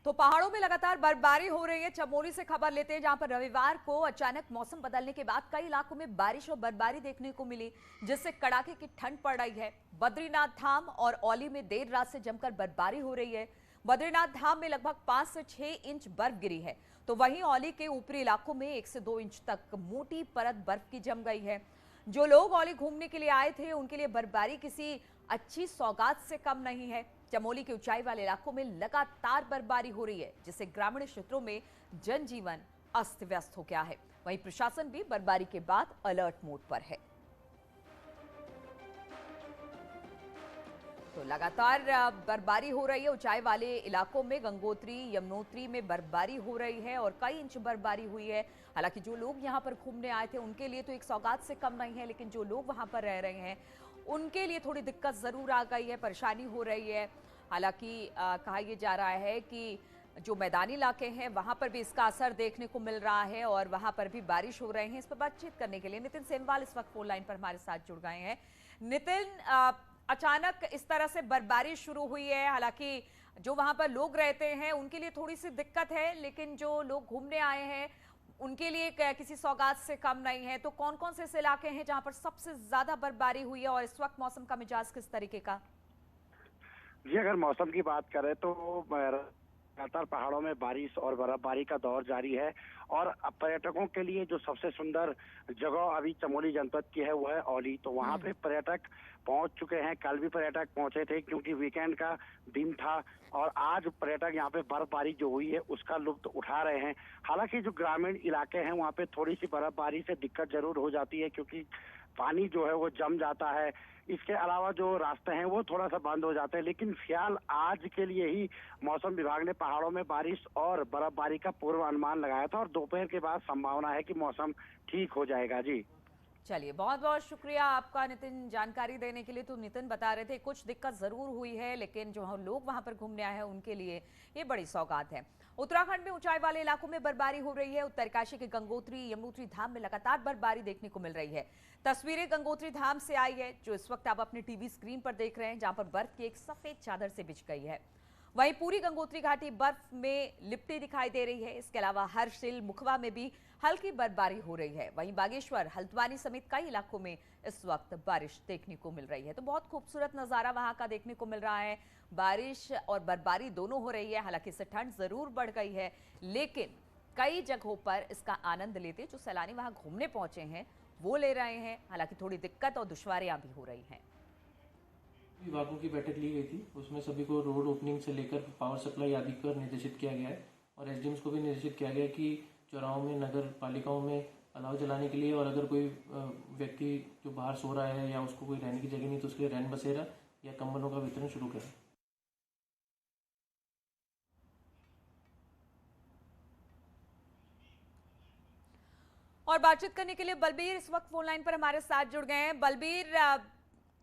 तो पहाड़ों में लगातार बर्फबारी हो रही है। चमोली से खबर लेते हैं, जहां पर रविवार को अचानक मौसम बदलने के बाद कई इलाकों में बारिश और बर्फबारी देखने को मिली, जिससे कड़ाके की ठंड पड़ रही है। बद्रीनाथ धाम और औली में देर रात से जमकर बर्फबारी हो रही है। बद्रीनाथ धाम में लगभग 5 से 6 इंच बर्फ गिरी है, तो वहीं औली के ऊपरी इलाकों में 1 से 2 इंच तक मोटी परत बर्फ की जम गई है। जो लोग औली घूमने के लिए आए थे, उनके लिए बर्फबारी किसी अच्छी सौगात से कम नहीं है। चमोली के ऊंचाई वाले इलाकों में लगातार बर्फबारी हो रही है, जिससे ग्रामीण क्षेत्रों में जनजीवन अस्त व्यस्त हो गया है। वहीं प्रशासन भी बर्फबारी के बाद अलर्ट मोड पर है। तो लगातार बर्फबारी हो रही है ऊंचाई वाले इलाकों में। गंगोत्री, यमुनोत्री में बर्फबारी हो रही है और कई इंच बर्फबारी हुई है। हालांकि जो लोग यहां पर घूमने आए थे, उनके लिए तो एक सौगात से कम नहीं है, लेकिन जो लोग वहां पर रह रहे हैं, उनके लिए थोड़ी दिक्कत जरूर आ गई है, परेशानी हो रही है। हालांकि कहा यह जा रहा है कि जो मैदानी इलाके हैं, वहां पर भी इसका असर देखने को मिल रहा है और वहां पर भी बारिश हो रही है। इस पर बातचीत करने के लिए नितिन सेमवाल इस वक्त फोन लाइन पर हमारे साथ जुड़ गए हैं। नितिन, अचानक इस तरह से बर्फबारी शुरू हुई है। हालांकि जो वहां पर लोग रहते हैं, उनके लिए थोड़ी सी दिक्कत है, लेकिन जो लोग घूमने आए हैं, उनके लिए किसी सौगात से कम नहीं है। तो कौन कौन से ऐसे इलाके हैं जहां पर सबसे ज्यादा बर्फबारी हुई है और इस वक्त मौसम का मिजाज किस तरीके का? जी, अगर मौसम की बात करें तो लगातार पहाड़ों में बारिश और बर्फबारी का दौर जारी है। और पर्यटकों के लिए जो सबसे सुंदर जगह अभी चमोली जनपद की है, वो है औली। तो वहाँ पे पर्यटक पहुंच चुके हैं। कल भी पर्यटक पहुंचे थे, क्योंकि वीकेंड का दिन था। और आज पर्यटक यहाँ पे बर्फबारी जो हुई है उसका लुत्फ उठा रहे हैं। हालांकि जो ग्रामीण इलाके हैं, वहाँ पे थोड़ी सी बर्फबारी से दिक्कत जरूर हो जाती है, क्योंकि पानी जो है वो जम जाता है। इसके अलावा जो रास्ते हैं वो थोड़ा सा बंद हो जाते हैं। लेकिन फिलहाल आज के लिए ही मौसम विभाग ने पहाड़ों में बारिश और बर्फबारी का पूर्व अनुमान लगाया था, और दोपहर के बाद संभावना है कि मौसम ठीक हो जाएगा। जी चलिए, बहुत बहुत शुक्रिया आपका नितिन, जानकारी देने के लिए। तो नितिन बता रहे थे कुछ दिक्कत जरूर हुई है, लेकिन जो लोग वहां पर घूमने आए हैं, उनके लिए ये बड़ी सौगात है। उत्तराखंड में ऊंचाई वाले इलाकों में बर्फबारी हो रही है। उत्तरकाशी के गंगोत्री, यमुनोत्री धाम में लगातार बर्फबारी देखने को मिल रही है। तस्वीरें गंगोत्री धाम से आई है, जो इस वक्त आप अपनी टीवी स्क्रीन पर देख रहे हैं, जहां पर बर्फ की एक सफेद चादर से बिछ गई है। वहीं पूरी गंगोत्री घाटी बर्फ में लिपटी दिखाई दे रही है। इसके अलावा हरसिल, मुखवा में भी हल्की बर्फबारी हो रही है। वहीं बागेश्वर, हल्द्वानी समेत कई इलाकों में इस वक्त बारिश देखने को मिल रही है। तो बहुत खूबसूरत नजारा वहां का देखने को मिल रहा है। बारिश और बर्फबारी दोनों हो रही है। हालांकि इससे ठंड जरूर बढ़ गई है, लेकिन कई जगहों पर इसका आनंद लेते जो सैलानी वहां घूमने पहुंचे हैं, वो ले रहे हैं। हालांकि थोड़ी दिक्कत और दुश्वारियां भी हो रही हैं। विभागों की बैठक ली गई थी, उसमें सभी को रोड ओपनिंग से लेकर पावर सप्लाई आदि पर निर्देशित किया गया है। और एसडीएम्स को भी निर्देशित किया गया है कि चौराहों में, नगर पालिकाओं में अलाव जलाने के लिए, और अगर कोई व्यक्ति जो बाहर सो रहा है या उसको कोई रहने की जगह नहीं, तो उसके लिए रैन बसेरा या कंबलों का वितरण शुरू करें। और बातचीत करने के लिए बलबीर इस वक्त फोन लाइन पर हमारे साथ जुड़ गए हैं। बलबीर,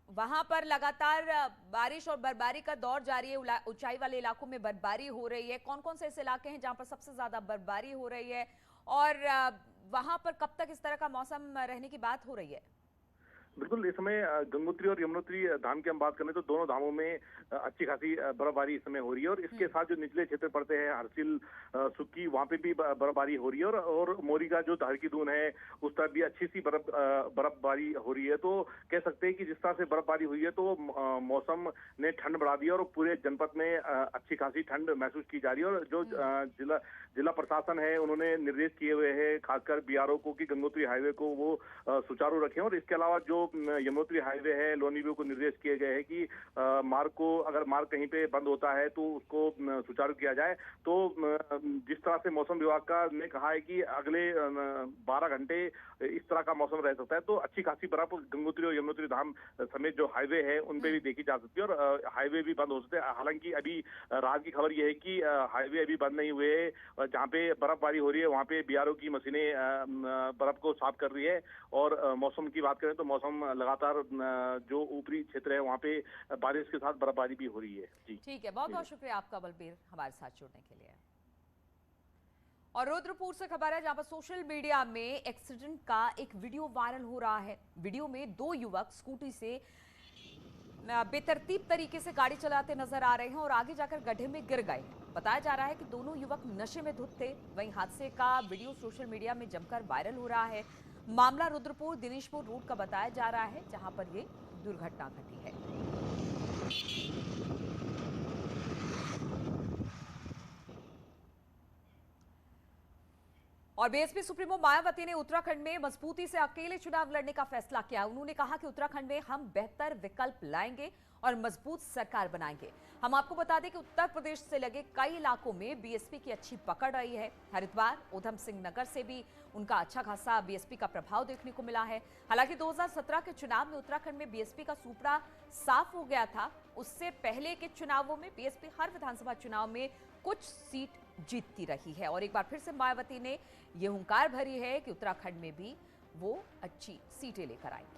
वहां पर लगातार बारिश और बर्फबारी का दौर जारी है। ऊंचाई वाले इलाकों में बर्फबारी हो रही है। कौन कौन से ऐसे इलाके हैं जहां पर सबसे ज्यादा बर्फबारी हो रही है, और वहां पर कब तक इस तरह का मौसम रहने की बात हो रही है? बिल्कुल, इस समय गंगोत्री और यमुनोत्री धाम की हम बात करें तो दोनों धामों में अच्छी खासी बर्फबारी इस समय हो रही है। और इसके साथ जो निचले क्षेत्र पड़ते हैं, हरसिल, सुक्की, वहां पे भी बर्फबारी हो रही है। और मोरी का जो धार की दून है, उस तरफ भी अच्छी सी बर्फबारी हो रही है। तो कह सकते हैं कि जिस तरह से बर्फबारी हुई है, तो मौसम ने ठंड बढ़ा दी है और पूरे जनपद में अच्छी खासी ठंड महसूस की जा रही है। और जो जिला प्रशासन है, उन्होंने निर्देश किए हुए हैं, खासकर बीआरओ को, कि गंगोत्री हाईवे को वो सुचारू रखें। और इसके अलावा जो यमुनोत्री हाईवे है, लोनीव्यू को निर्देश किए गए हैं कि मार्ग को, अगर मार्ग कहीं पे बंद होता है तो उसको सुचारू किया जाए। तो जिस तरह से मौसम विभाग का ने कहा है कि अगले 12 घंटे इस तरह का मौसम रह सकता है, तो अच्छी खासी बर्फ गंगोत्री और यमुनोत्री धाम समेत जो हाईवे है उन पे भी देखी जा सकती है। और हाईवे भी बंद हो सकते हैं। हालांकि अभी रात की खबर यह है कि हाईवे अभी बंद नहीं हुए हैं। जहाँ पे बर्फबारी हो रही है, वहाँ पे बीआरओ की मशीनें बर्फ को साफ कर रही है। और मौसम की बात करें तो मौसम लगातार जो ऊपरी क्षेत्र है, वहाँ पे बारिश के साथ बर्फबारी भी हो रही है। जी ठीक है, बहुत बहुत शुक्रिया आपका बलबीर, हमारे साथ जुड़ने के लिए। और रुद्रपुर से खबर है, जहां पर सोशल मीडिया में एक्सीडेंट का एक वीडियो वायरल हो रहा है। वीडियो में 2 युवक स्कूटी से बेतरतीब तरीके से गाड़ी चलाते नजर आ रहे हैं और आगे जाकर गड्ढे में गिर गए। बताया जा रहा है कि दोनों युवक नशे में धुत थे। वहीं हादसे का वीडियो सोशल मीडिया में जमकर वायरल हो रहा है। मामला रुद्रपुर दिनेशपुर रोड का बताया जा रहा है, जहां पर ये दुर्घटना घटी है। और बीएसपी सुप्रीमो मायावती ने उत्तराखंड में मजबूती से अकेले चुनाव लड़ने का फैसला किया। उन्होंने कहा कि उत्तराखंड में हम बेहतर विकल्प लाएंगे और मजबूत सरकार बनाएंगे। हम आपको बता दें कि उत्तर प्रदेश से लगे कई इलाकों में बीएसपी की अच्छी पकड़ रही है। हरिद्वार, उधम सिंह नगर से भी उनका अच्छा खासा बीएसपी का प्रभाव देखने को मिला है। हालांकि 2017 के चुनाव में उत्तराखंड में बीएसपी का सूपड़ा साफ हो गया था। उससे पहले के चुनावों में बीएसपी हर विधानसभा चुनाव में कुछ सीट जीतती रही है और एक बार फिर से मायावती ने यह हुंकार भरी है कि उत्तराखंड में भी वो अच्छी सीटें लेकर आएंगी।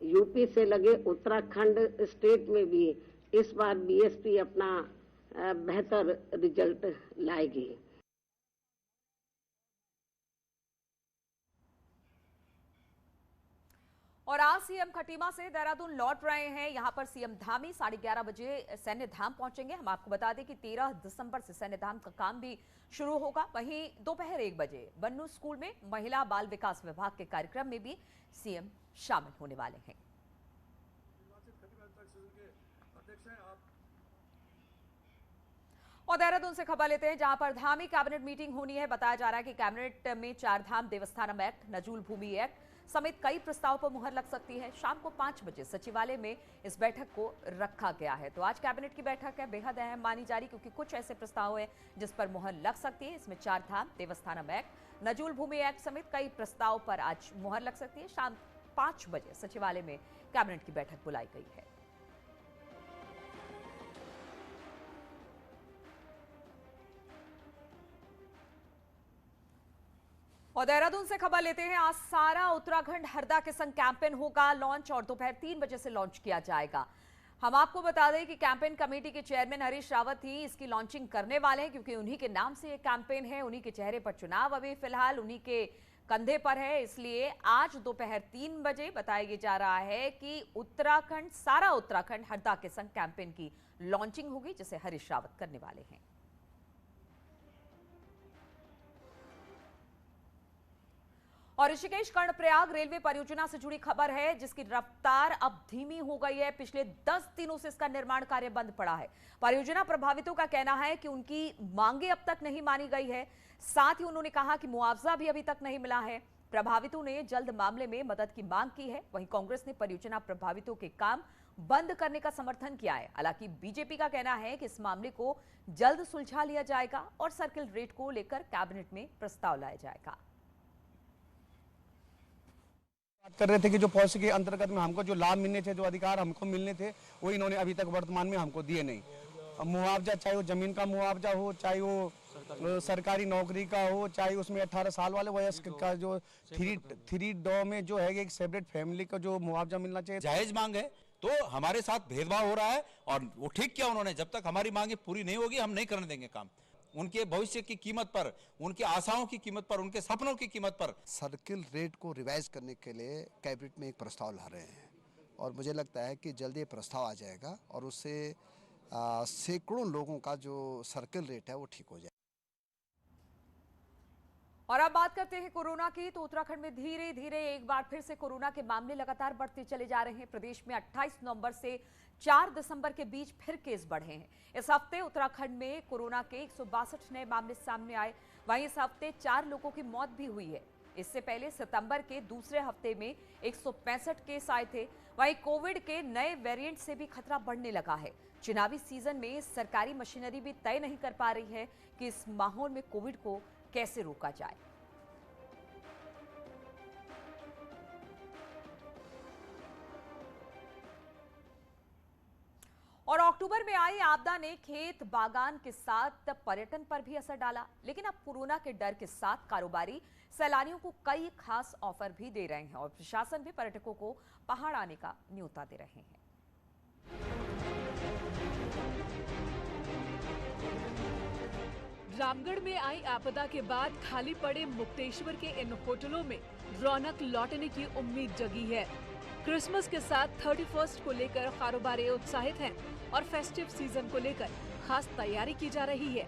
यूपी से लगे उत्तराखंड स्टेट में भी इस बार बीएसपी अपना बेहतर रिजल्ट लाएगी। और आज सीएम खटीमा से देहरादून लौट रहे हैं। यहां पर सीएम धामी 11:30 बजे सैन्य धाम पहुंचेंगे। हम आपको बता दें कि 13 दिसंबर से सैन्य धाम का काम भी शुरू होगा। वहीं दोपहर 1 बजे बन्नू स्कूल में महिला बाल विकास विभाग के कार्यक्रम में भी सीएम शामिल होने वाले हैं। और देहरादून से खबर लेते हैं, जहां पर धामी कैबिनेट मीटिंग होनी है। बताया जा रहा है कि कैबिनेट में 4 धाम देवस्थानम एक्ट, नजूल भूमि एक्ट समेत कई प्रस्ताव पर मुहर लग सकती है। शाम को 5 बजे सचिवालय में इस बैठक को रखा गया है। तो आज कैबिनेट की बैठक है, बेहद अहम मानी जा रही, क्योंकि कुछ ऐसे प्रस्ताव है जिस पर मुहर लग सकती है। इसमें 4 धाम देवस्थानम एक्ट, नजूल भूमि एक्ट समेत कई प्रस्ताव पर आज मुहर लग सकती है। शाम 5 बजे सचिवालय में कैबिनेट की बैठक बुलाई गई है। और देहरादून से खबर लेते हैं, आज सारा उत्तराखंड हरदा के संग कैंपेन होगा लॉन्च और दोपहर 3 बजे से लॉन्च किया जाएगा। हम आपको बता दें कि कैंपेन कमेटी के चेयरमैन हरीश रावत ही इसकी लॉन्चिंग करने वाले हैं, क्योंकि उन्हीं के नाम से ये कैंपेन है, उन्हीं के चेहरे पर चुनाव अभी फिलहाल उन्हीं के कंधे पर है। इसलिए आज दोपहर 3 बजे बताया जा रहा है कि उत्तराखंड, सारा उत्तराखंड हरदा के संग कैंपेन की लॉन्चिंग होगी, जिसे हरीश रावत करने वाले हैं। और ऋषिकेश कर्णप्रयाग रेलवे परियोजना से जुड़ी खबर है, जिसकी रफ्तार अब धीमी हो गई है। पिछले 10 दिनों से इसका निर्माण कार्य बंद पड़ा है। परियोजना प्रभावितों का कहना है कि उनकी मांगे अब तक नहीं मानी गई है। साथ ही उन्होंने कहा कि मुआवजा भी अभी तक नहीं मिला है। प्रभावितों ने जल्द मामले में मदद की मांग की है। वहीं कांग्रेस ने परियोजना प्रभावितों के काम बंद करने का समर्थन किया है। हालांकि बीजेपी का कहना है कि इस मामले को जल्द सुलझा लिया जाएगा और सर्किल रेट को लेकर कैबिनेट में प्रस्ताव लाया जाएगा। बात कर रहे थे कि जो पॉलिसी के अंतर्गत में हमको जो लाभ मिलने थे, जो अधिकार हमको मिलने थे, वो इन्होंने अभी तक वर्तमान में हमको दिए नहीं। अब मुआवजा, चाहे वो जमीन का मुआवजा हो, चाहे वो सरकारी नौकरी का हो, चाहे उसमें 18 साल वाले वयस्क का जो 3 में जो है एक सेपरेट फैमिली का जो मुआवजा मिलना चाहिए। जायज मांग है, तो हमारे साथ भेदभाव हो रहा है और वो ठीक किया उन्होंने। जब तक हमारी मांगे पूरी नहीं होगी हम नहीं करने देंगे काम। उनके भविष्य की कीमत पर, उनकी आशाओं की कीमत पर, उनके सपनों की कीमत पर। सर्किल रेट को रिवाइज करने के लिए कैबिनेट में एक प्रस्ताव ला रहे हैं और मुझे लगता है कि जल्दी ये प्रस्ताव आ जाएगा और उससे सैकड़ों लोगों का जो सर्किल रेट है वो ठीक हो जाएगा। और अब बात करते हैं कोरोना की। तो उत्तराखंड में धीरे धीरे एक बार फिर से कोरोना के मामले लगातार बढ़ते चले जा रहे हैं। प्रदेश में 28 नवंबर से 4 दिसंबर के बीच फिर केस बढ़े हैं। इस हफ्ते उत्तराखंड में कोरोना के 162 नए मामले सामने आए। वहीं इस हफ्ते 4 लोगों की मौत भी हुई है। इससे पहले सितंबर के दूसरे हफ्ते में 165 केस आए थे। वहीं कोविड के नए वेरिएंट से भी खतरा बढ़ने लगा है। चुनावी सीजन में सरकारी मशीनरी भी तय नहीं कर पा रही है कि इस माहौल में कोविड को कैसे रोका जाए। और अक्टूबर में आई आपदा ने खेत बागान के साथ पर्यटन पर भी असर डाला। लेकिन अब कोरोना के डर के साथ कारोबारी सैलानियों को कई खास ऑफर भी दे रहे हैं और प्रशासन भी पर्यटकों को पहाड़ आने का न्योता दे रहे हैं। रामगढ़ में आई आपदा के बाद खाली पड़े मुक्तेश्वर के इन होटलों में रौनक लौटने की उम्मीद जगी है। क्रिसमस के साथ 31st को लेकर कारोबारी उत्साहित हैं और फेस्टिव सीजन को लेकर खास तैयारी की जा रही है।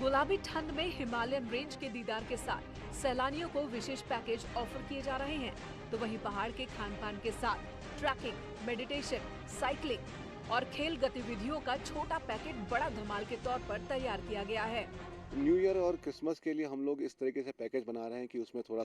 गुलाबी ठंड में हिमालयन रेंज के दीदार के साथ सैलानियों को विशेष पैकेज ऑफर किए जा रहे हैं, तो वहीं पहाड़ के खान-पान के साथ ट्रैकिंग, मेडिटेशन, साइकिलिंग और खेल गतिविधियों का छोटा पैकेट बड़ा धमाल के तौर पर तैयार किया गया है। न्यू ईयर और क्रिसमस के लिए हम लोग इस तरीके से पैकेज बना रहे हैं कि उसमें थोड़ा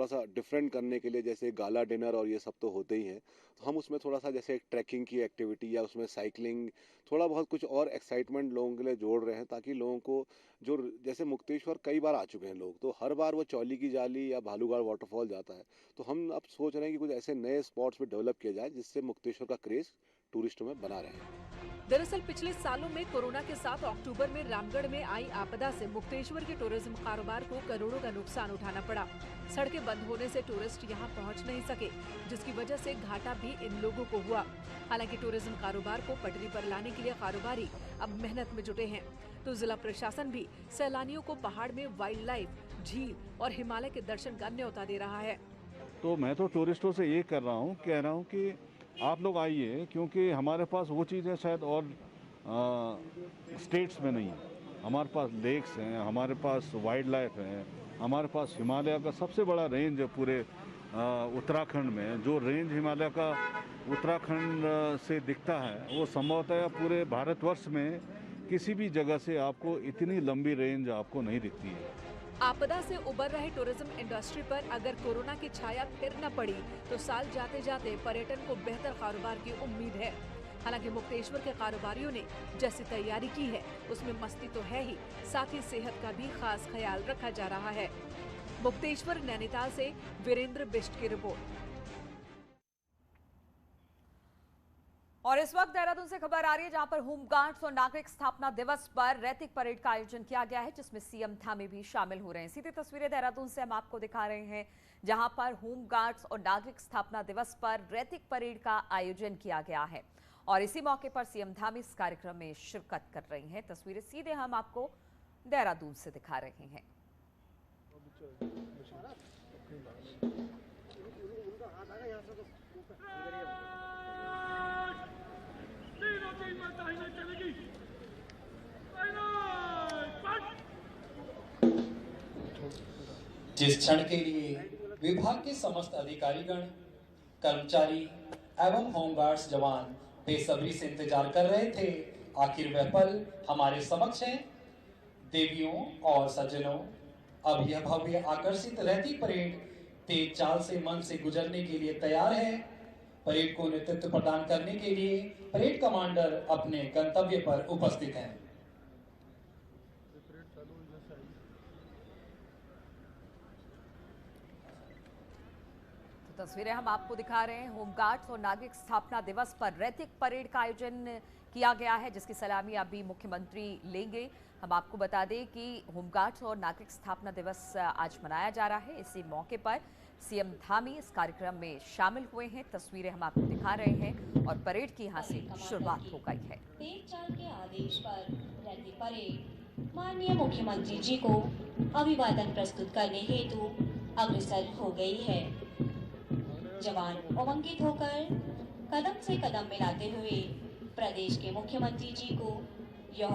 सा डिफरेंट करने के लिए, जैसे गाला डिनर और ये सब तो होते ही हैं, तो हम उसमें थोड़ा सा जैसे ट्रैकिंग की एक्टिविटी या उसमें साइकिलिंग, थोड़ा बहुत कुछ और एक्साइटमेंट लोगों के लिए जोड़ रहे हैं, ताकि लोगों को जो जैसे मुक्तेश्वर कई बार आ चुके हैं लोग, तो हर बार वो चौली की जाली या भालूगढ़ वाटरफॉल जाता है, तो हम अब सोच रहे हैं कि कुछ ऐसे नए स्पॉट्स भी डेवलप किए जाए जिससे मुक्तेश्वर का क्रेज टूरिस्टों में बना रहे। दरअसल पिछले सालों में कोरोना के साथ अक्टूबर में रामगढ़ में आई आपदा से मुक्तेश्वर के टूरिज्म कारोबार को करोड़ों का नुकसान उठाना पड़ा। सड़कें बंद होने से टूरिस्ट यहां पहुंच नहीं सके, जिसकी वजह से घाटा भी इन लोगों को हुआ। हालांकि टूरिज्म कारोबार को पटरी पर लाने के लिए कारोबारी अब मेहनत में जुटे हैं, तो जिला प्रशासन भी सैलानियों को पहाड़ में वाइल्ड लाइफ, झील और हिमालय के दर्शन का न्योता दे रहा है। तो मैं तो टूरिस्टों से ये कह रहा हूँ कि आप लोग आइए, क्योंकि हमारे पास वो चीज़ है शायद और स्टेट्स में नहीं है। हमारे पास लेक्स हैं, हमारे पास वाइल्ड लाइफ है, हमारे पास हिमालय का सबसे बड़ा रेंज है पूरे उत्तराखंड में। जो रेंज हिमालय का उत्तराखंड से दिखता है वो संभवतः पूरे भारतवर्ष में किसी भी जगह से आपको इतनी लंबी रेंज आपको नहीं दिखती है। आपदा से उबर रहे टूरिज्म इंडस्ट्री पर अगर कोरोना की छाया फिर न पड़ी तो साल जाते जाते पर्यटन को बेहतर कारोबार की उम्मीद है। हालांकि मुक्तेश्वर के कारोबारियों ने जैसी तैयारी की है उसमें मस्ती तो है ही, साथ ही सेहत का भी खास ख्याल रखा जा रहा है। मुक्तेश्वर नैनीताल से वीरेंद्र बिष्ट की रिपोर्ट। और इस वक्त देहरादून से खबर आ रही है, जहां पर होमगार्ड्स और नागरिक स्थापना दिवस पर रैतिक परेड का आयोजन किया गया है, जिसमें सीएम धामी भी शामिल हो रहे हैं। सीधी तस्वीरें देहरादून से हम आपको दिखा रहे हैं, जहां पर होमगार्ड्स और नागरिक स्थापना दिवस पर रैतिक परेड का आयोजन किया गया है और इसी मौके पर सीएम धामी इस कार्यक्रम में शिरकत कर रही हैं। तस्वीरें सीधे हम आपको देहरादून से दिखा रहे हैं। जिस क्षण के लिए विभाग के समस्त अधिकारीगण, कर्मचारी एवं होमगार्ड्स जवान बेसब्री से इंतजार कर रहे थे, आखिर वह पल हमारे समक्ष है। देवियों और सज्जनों, अब यह भव्य आकर्षित रैतिक परेड तेज चाल से मन से गुजरने के लिए तैयार है। परेड को नेतृत्व प्रदान करने के लिए परेड कमांडर अपने गंतव्य पर उपस्थित हैं। तस्वीरें हम आपको दिखा रहे हैं। होमगार्ड्स और नागरिक स्थापना दिवस पर रैतिक परेड का आयोजन किया गया है, जिसकी सलामी अभी मुख्यमंत्री लेंगे। हम आपको बता दें कि होमगार्ड्स और नागरिक स्थापना दिवस आज मनाया जा रहा है। इसी मौके पर सीएम धामी इस कार्यक्रम में शामिल हुए हैं। तस्वीरें हम आपको दिखा रहे हैं और परेड की यहाँ से शुरुआत हो गई है। तेज चाल के आदेश पर रैतिक परेड माननीय मुख्यमंत्री जी को अभिवादन प्रस्तुत करने हेतु अग्रसर हो गई है। जवान उमंगित होकर कदम से कदम मिलाते हुए प्रदेश के मुख्यमंत्री जी को यह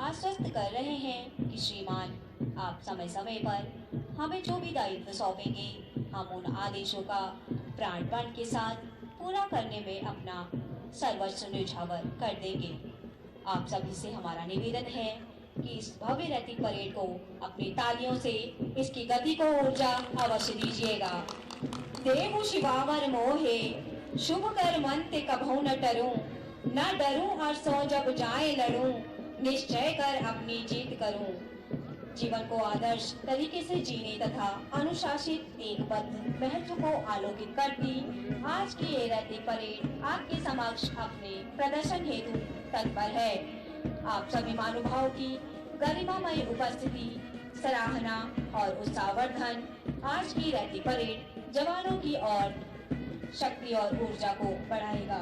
आश्वस्त कर रहे हैं कि श्रीमान, आप समय समय पर हमें जो भी दायित्व सौंपेंगे, हम उन आदेशों का प्राणपण के साथ पूरा करने में अपना सर्वस्व न्यौछावर कर देंगे। आप सभी से हमारा निवेदन है कि इस भव्य रैतिक परेड को अपनी तालियों से इसकी गति को ऊर्जा अवश्य दीजिएगा। देव शिवावर मोहे शुभ कर मन ते कभू न डरूं, न डरूं हर्षों जब जाए लड़ूं, निश्चय कर अपनी जीत करूं। जीवन को आदर्श तरीके से जीने तथा अनुशासित एकबद्ध महत्व को आलोकित करती आज की ये रैतिक परेड आपके समक्ष अपने प्रदर्शन हेतु तत्पर है। आप सभी महानुभावों की गरिमामय उपस्थिति, सराहना और उत्साहवर्धन आज की रैतिक परेड जवानों की और शक्ति और ऊर्जा को बढ़ाएगा।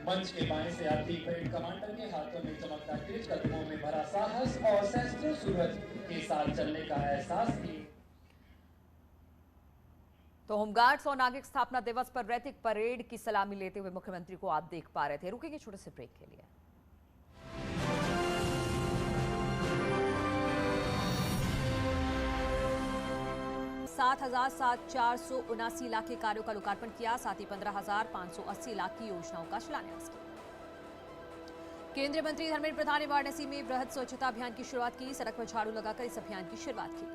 मंच के बाएं से आती परेड कमांडर के हाथों में चमकता तेज कदमों में भरा साहस और सहस्त्रों सूरज के साथ चलने का एहसास किए। तो होमगार्ड्स और नागरिक स्थापना दिवस पर रैतिक परेड की सलामी लेते हुए मुख्यमंत्री को आप देख पा रहे थे। रुकेंगे छोटे से ब्रेक के लिए। सात 479 लाख के कार्यों का लोकार्पण किया, साथ ही 15,580 लाख की योजनाओं का शिलान्यास किया। केंद्रीय मंत्री धर्मेंद्र प्रधान ने वाराणसी में बृहद स्वच्छता अभियान की शुरुआत की। सड़क पर झाड़ू लगाकर इस अभियान की शुरुआत की।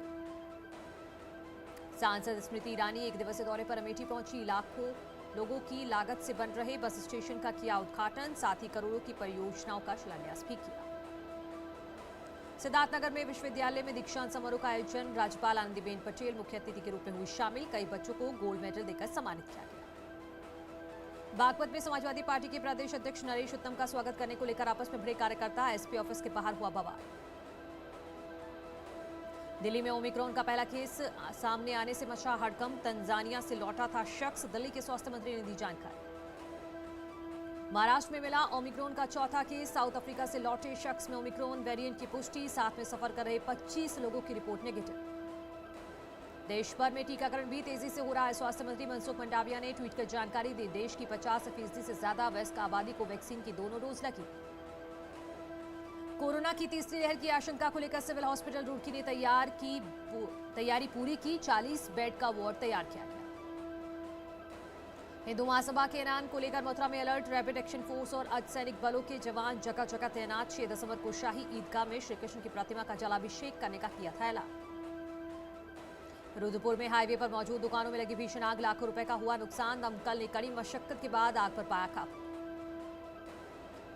सांसद स्मृति ईरानी एक दिवसीय दौरे पर अमेठी पहुंची। लाखों लोगों की लागत से बन रहे बस स्टेशन का किया उद्घाटन, साथ ही करोड़ों की परियोजनाओं का शिलान्यास भी किया। सिद्धार्थनगर में विश्वविद्यालय में दीक्षांत समारोह का आयोजन, राज्यपाल आनंदीबेन पटेल मुख्य अतिथि के रूप में हुई शामिल। कई बच्चों को गोल्ड मेडल देकर सम्मानित किया गया। बागपत में समाजवादी पार्टी के प्रदेश अध्यक्ष नरेश उत्तम का स्वागत करने को लेकर आपस में भिड़े कार्यकर्ता, एसपी ऑफिस के बाहर हुआ बवाल। दिल्ली में ओमिक्रॉन का पहला केस सामने आने से मचा हड़कंप, तंजानिया से लौटा था शख्स, दिल्ली के स्वास्थ्य मंत्री ने दी जानकारी। महाराष्ट्र में मिला ओमिक्रॉन का चौथा केस, साउथ अफ्रीका से लौटे शख्स में ओमिक्रॉन वेरिएंट की पुष्टि, साथ में सफर कर रहे 25 लोगों की रिपोर्ट नेगेटिव। देश भर में टीकाकरण भी तेजी से हो रहा है। स्वास्थ्य मंत्री मनसुख मंडाविया ने ट्वीट कर जानकारी दी। देश की 50% से ज्यादा वयस्क आबादी को वैक्सीन की दोनों डोज लगी। कोरोना की तीसरी लहर की आशंका को लेकर सिविल हॉस्पिटल रुड़की ने तैयारी पूरी की। 40 बेड का वार्ड तैयार किया गया। हिंदू महासभा के ऐलान को लेकर मथुरा में अलर्ट, रैपिड एक्शन फोर्स और अर्धसैनिक बलों के जवान जगह जगह तैनात। 6 दिसंबर को शाही ईदगाह में श्रीकृष्ण की प्रतिमा का जलाभिषेक करने का किया था ऐलान। रुद्रपुर में हाईवे पर मौजूद दुकानों में लगी भीषण आग, लाखों रुपए का हुआ नुकसान। दमकल ने कड़ी मशक्कत के बाद आग पर पाया काबू।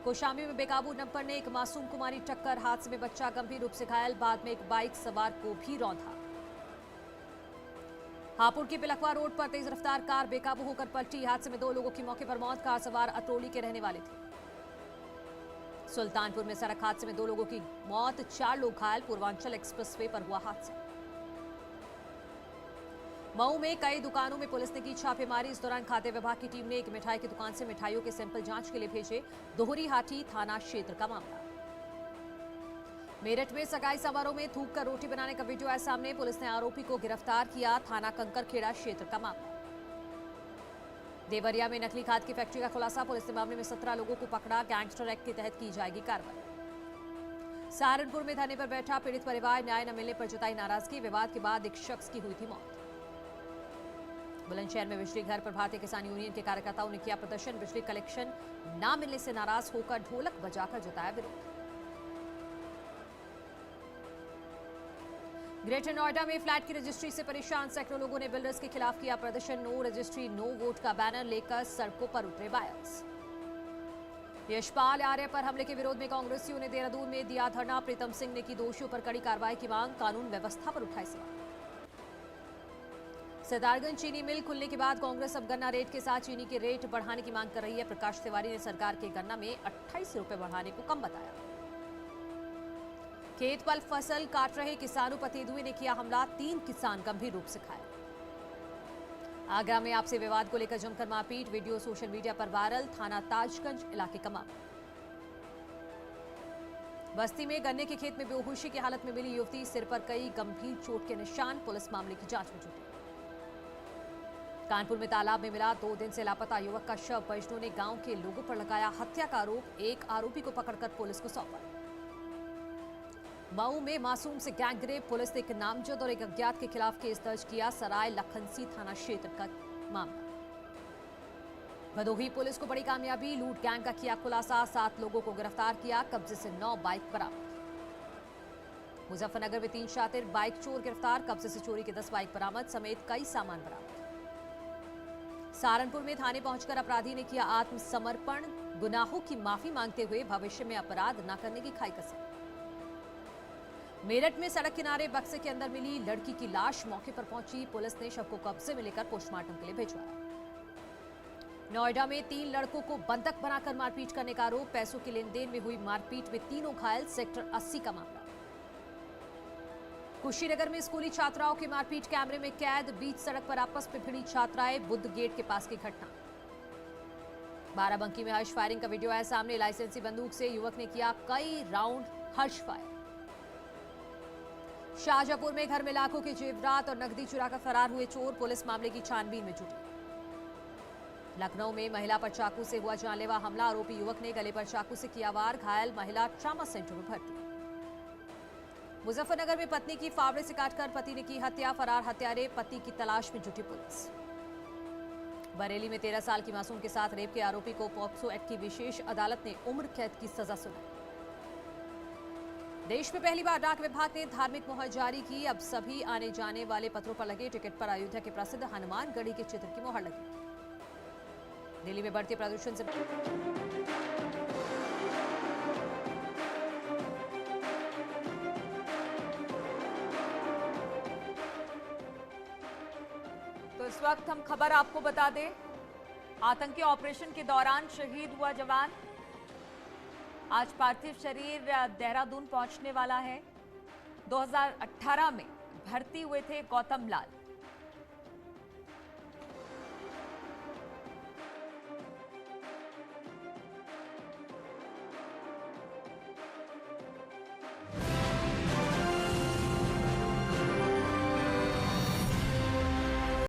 कौशाम्बी में बेकाबू डंपर ने एक मासूम कुमारी टक्कर, हादसे में बच्चा गंभीर रूप से घायल, बाद में एक बाइक सवार को भी रौंदा। हापुड़ के पिलखवा रोड पर तेज रफ्तार कार बेकाबू होकर पलटी, हादसे में 2 लोगों की मौके पर मौत। कार सवार अतरौली के रहने वाले थे। सुल्तानपुर में सड़क हादसे में 2 लोगों की मौत, 4 लोग घायल। पूर्वांचल एक्सप्रेसवे पर हुआ हादसा। मऊ में कई दुकानों में पुलिस ने की छापेमारी। इस दौरान खाद्य विभाग की टीम ने एक मिठाई की दुकान से मिठाइयों के सैंपल जांच के लिए भेजे। दोहरी हाटी थाना क्षेत्र का मामला। मेरठ में सगाई समारोह में थूक कर रोटी बनाने का वीडियो आया सामने। पुलिस ने आरोपी को गिरफ्तार किया। थाना कंकरखेड़ा क्षेत्र का मामला। देवरिया में नकली खाद की फैक्ट्री का खुलासा। पुलिस ने मामले में 17 लोगों को पकड़ा। गैंगस्टर एक्ट के तहत की जाएगी कार्रवाई। सहारनपुर में धरने पर बैठा पीड़ित परिवार, न्याय न मिलने पर जताई नाराजगी। विवाद के बाद एक शख्स की हुई थी मौत। बुलंदशहर में बिजली घर पर भारतीय किसान यूनियन के कार्यकर्ताओं ने किया प्रदर्शन। बिजली कलेक्शन न मिलने से नाराज होकर ढोलक बजाकर जताया विरोध। ग्रेटर नोएडा में फ्लैट की रजिस्ट्री से परेशान सैकड़ों लोगों ने बिल्डर्स के खिलाफ किया प्रदर्शन। नो रजिस्ट्री नो वोट का बैनर लेकर सड़कों पर उतरे बायर्स। यशपाल आर्य पर हमले के विरोध में कांग्रेसियों ने देहरादून में दिया धरना। प्रीतम सिंह ने की दोषियों पर कड़ी कार्रवाई की मांग। कानून व्यवस्था पर उठाए सवाल। सितारगंज चीनी मिल खुलने के बाद कांग्रेस अब गन्ना रेट के साथ चीनी के रेट बढ़ाने की मांग कर रही है। प्रकाश तिवारी ने सरकार के गन्ना में 28 रुपए बढ़ाने को कम बताया। खेत पर फसल काट रहे किसानों पर तेंदुए ने किया हमला। 3 किसान गंभीर रूप से घायल। आगरा में आपसी विवाद को लेकर जमकर मारपीट, वीडियो सोशल मीडिया पर वायरल। थाना ताजगंज इलाके का मामला। बस्ती में गन्ने के खेत में बेहोशी की हालत में मिली युवती, सिर पर कई गंभीर चोट के निशान। पुलिस मामले की जांच में जुटी। कानपुर में तालाब में मिला 2 दिन से लापता युवक का शव। परिजनों ने गांव के लोगों पर लगाया हत्या का आरोप। एक आरोपी को पकड़कर पुलिस को सौंपा। मऊ में मासूम से गैंगरेप, पुलिस ने एक नामजद और एक अज्ञात के खिलाफ केस दर्ज किया। सराय लखनसी थाना क्षेत्र का मामला। भदोही पुलिस को बड़ी कामयाबी, लूट गैंग का किया खुलासा। 7 लोगों को गिरफ्तार किया। कब्जे से 9 बाइक बरामद। मुजफ्फरनगर में 3 शातिर बाइक चोर गिरफ्तार। कब्जे से चोरी के 10 बाइक बरामद समेत कई सामान बरामद। सहारनपुर में थाने पहुंचकर अपराधी ने किया आत्मसमर्पण। गुनाहों की माफी मांगते हुए भविष्य में अपराध न करने की खाई कसम। मेरठ में सड़क किनारे बक्से के अंदर मिली लड़की की लाश। मौके पर पहुंची पुलिस ने शव को कब्जे में लेकर पोस्टमार्टम के लिए भिजवाया। नोएडा में 3 लड़कों को बंधक बनाकर मारपीट करने का आरोप। पैसों के लेन देन में हुई मारपीट में तीनों घायल। सेक्टर 80 का मामला। कुशीनगर में स्कूली छात्राओं की मारपीट कैमरे में कैद। बीच सड़क पर आपस में भिड़ी छात्राएं। बुद्ध गेट के पास की घटना। बाराबंकी में हर्ष फायरिंग का वीडियो आया सामने। लाइसेंसी बंदूक से युवक ने किया कई राउंड हर्ष फायर। शाहजहांपुर में घर में लाखों के जेवरात और नकदी चुराकर फरार हुए चोर, पुलिस मामले की छानबीन में जुटी। लखनऊ में महिला पर चाकू से हुआ जानलेवा हमला, आरोपी युवक ने गले पर चाकू से किया वार, घायल महिला ट्रॉमा सेंटर में भर्ती। मुजफ्फरनगर में पत्नी की फावड़े से काटकर पति ने की हत्या, फरार हत्यारे पति की तलाश में जुटी पुलिस। बरेली में 13 साल की मासूम के साथ रेप के आरोपी को पॉक्सो एक्ट की विशेष अदालत ने उम्र कैद की सजा सुनाई। देश में पहली बार डाक विभाग ने धार्मिक मोहर जारी की, अब सभी आने जाने वाले पत्रों पर लगे टिकट पर अयोध्या के प्रसिद्ध हनुमानगढ़ी के चित्र की मोहर लगी। दिल्ली में बढ़ते प्रदूषण से तो इस वक्त हम खबर आपको बता दें, आतंकी ऑपरेशन के दौरान शहीद हुआ जवान आज पार्थिव शरीर देहरादून पहुंचने वाला है। 2018 में भर्ती हुए थे गौतम लाल।